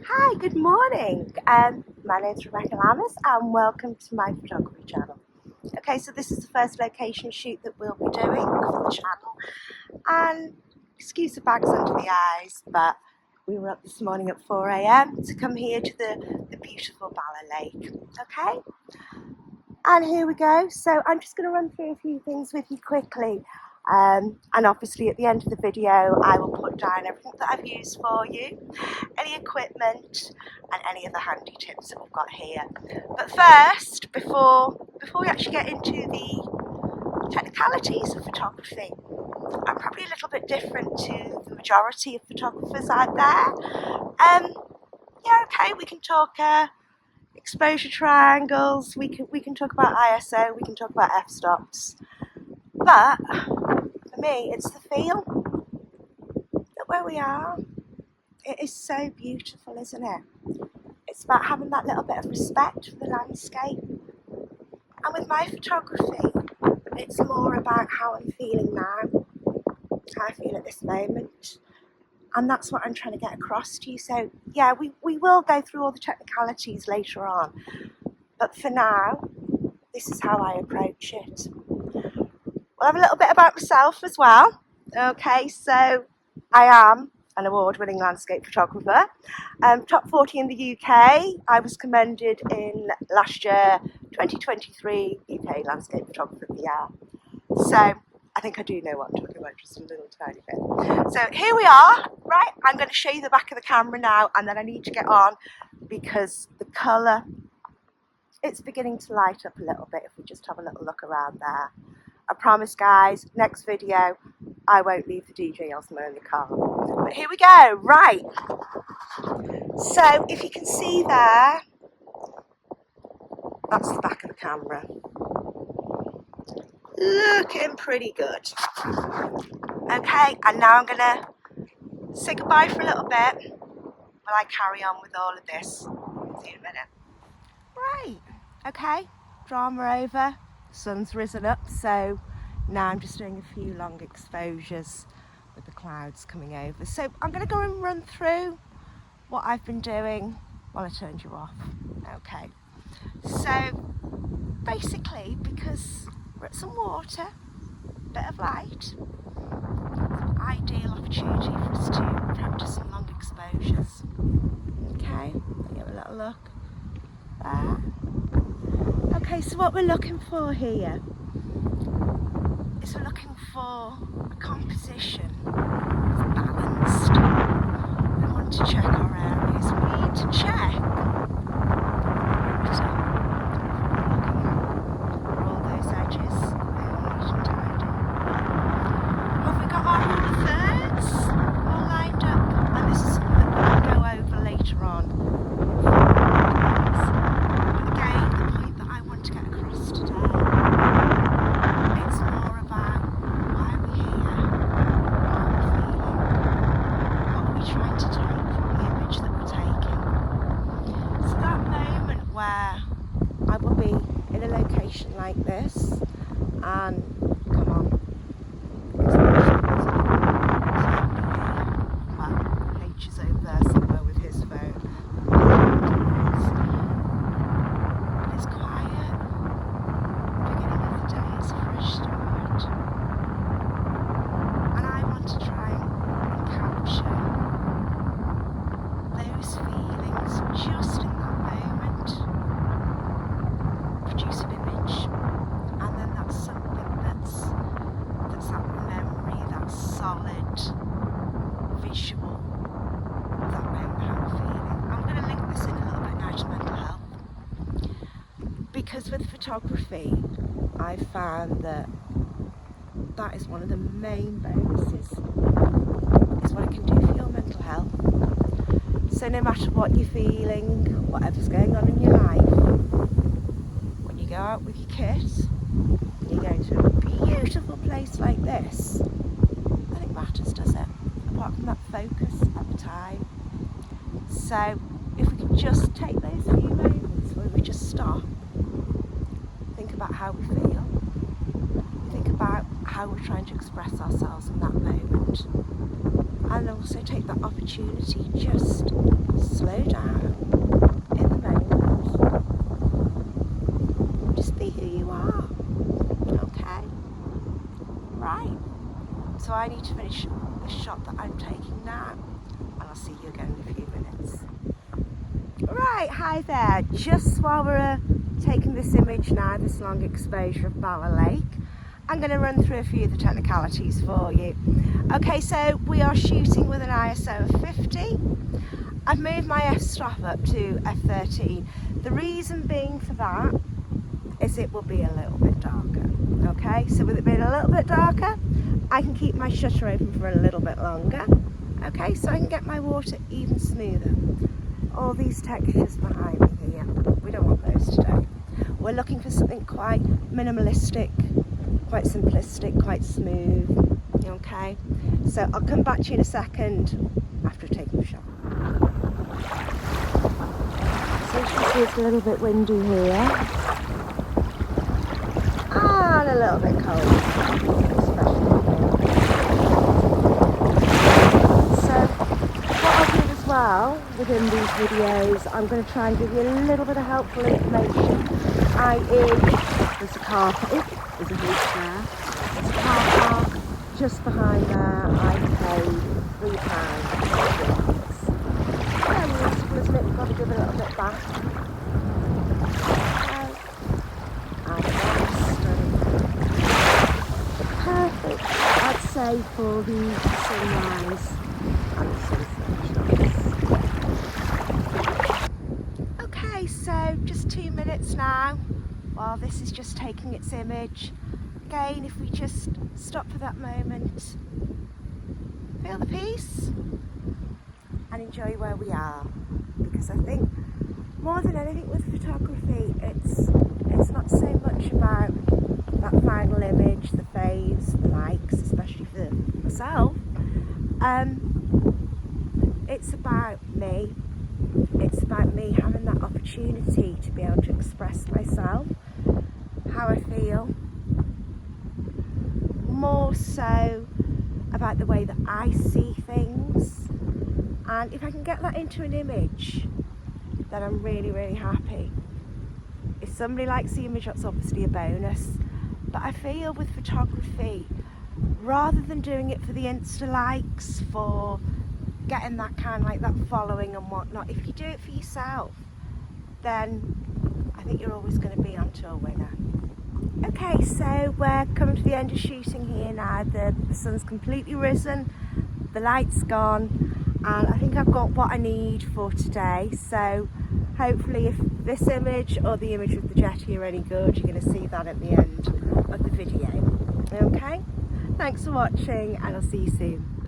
Hi, good morning. My name's Rebecca Lammas and welcome to my photography channel. Okay, so this is the first location shoot that we'll be doing for the channel, and excuse the bags under the eyes, but we were up this morning at 4 a.m. to come here to the beautiful BALA Lake. Okay, and here we go. So I'm just going to run through a few things with you quickly. And obviously at the end of the video I will put down everything that I've used for you, any equipment and any of the handy tips that we've got here. But first, before we actually get into the technicalities of photography, I'm probably a little bit different to the majority of photographers out there. Yeah, okay, we can talk exposure triangles, we can talk about ISO, we can talk about f-stops, but for me it's the feel that where we are, it is so beautiful, isn't it? It's about having that little bit of respect for the landscape. And with my photography, it's more about how I'm feeling now, how I feel at this moment. And that's what I'm trying to get across to you. So yeah, we will go through all the technicalities later on. But for now, this is how I approach it. We'll have a little bit about myself as well. Okay, so I am an award-winning landscape photographer, top 40 in the UK. I was commended in last year 2023 UK Landscape Photographer of the Year. So I think I do know what I'm talking about, just a little tiny bit. So here we are, right? I'm going to show you the back of the camera now, and then I need to get on because the colour, it's beginning to light up a little bit if we just have a little look around there. I promise, guys, next video I won't leave the DJ Osmo in the car. But here we go, right. So if you can see there, that's the back of the camera. Looking pretty good. Okay, and now I'm gonna say goodbye for a little bit while I carry on with all of this. See you in a minute. Right, okay, drama over. Sun's risen up, so now I'm just doing a few long exposures with the clouds coming over. So I'm going to go and run through what I've been doing while I turned you off. Okay, so basically, because we're at some water, bit of light, ideal opportunity for us to practice some long exposures. Okay, give a little look there. Okay, so what we're looking for here is we're looking for a composition that's balanced. We want to check our areas. We need to check all those edges. They all neat and tidy. Have we got our rule of thirds all lined up? And this is something that we'll go over later on. Like this, and come on, well, H is over there somewhere with his phone. It's quiet. Beginning of the day, it's a fresh start, and I want to try and capture those feelings just in that moment, produce an image. And then that's something that's that memory, that solid visual of that moment, how I'm feeling. I'm going to link this in a little bit now to mental health, because with photography I found that is one of the main bonuses, is what it can do for your mental health. So no matter what you're feeling, whatever's going on in your life, when you go out with your kit, you go to a beautiful place like this, nothing matters, does it? Apart from that focus at the time. So if we can just take those few moments where we just stop, think about how we feel, think about how we're trying to express ourselves in that moment, and also take that opportunity, just slow down in the moment, just be who you are. Okay, right, so I need to finish the shot that I'm taking now, and I'll see you again in a few minutes. Right, hi there. Just while we're taking this image now, this long exposure of BALA Lake, I'm going to run through a few of the technicalities for you. Okay, so we are shooting with an ISO of 50. I've moved my f-stop up to f13. The reason being for that is it will be a little bit darker. Okay, so with it being a little bit darker, I can keep my shutter open for a little bit longer. Okay, so I can get my water even smoother. All these textures behind me here, we don't want those today. We're looking for something quite minimalistic, quite simplistic, quite smooth. Okay, so I'll come back to you in a second after taking the shot. So as you can see, it's a little bit windy here and a little bit cold, especially here. Well, within these videos, I'm going to try and give you a little bit of helpful information, i.e. there's a car park, there's a house there, there's a car park just behind there. I paid £3 for yeah, useful, isn't it? We've got to give it a little bit back. Okay. And that's perfect, I'd say, for the sunrise and the sunset shots. Okay, so just 2 minutes now while this is just taking its image. Again, if we just stop for that moment, feel the peace and enjoy where we are, because I think more than anything with photography, it's not so much about that final image, the phase, the likes, especially for myself. It's about me. It's about me having that opportunity to be able to express myself, how I feel, more so about the way that I see things, and if I can get that into an image, then I'm really, really happy. If somebody likes the image, that's obviously a bonus, but I feel with photography, rather than doing it for the Insta likes, for getting that kind of like that following and whatnot, if you do it for yourself, then I think you're always going to be onto a winner. Okay, so we're coming to the end of shooting here now. The sun's completely risen, the light's gone, and I think I've got what I need for today. So hopefully if this image or the image with the jetty are any good, you're going to see that at the end of the video. Okay, thanks for watching and I'll see you soon.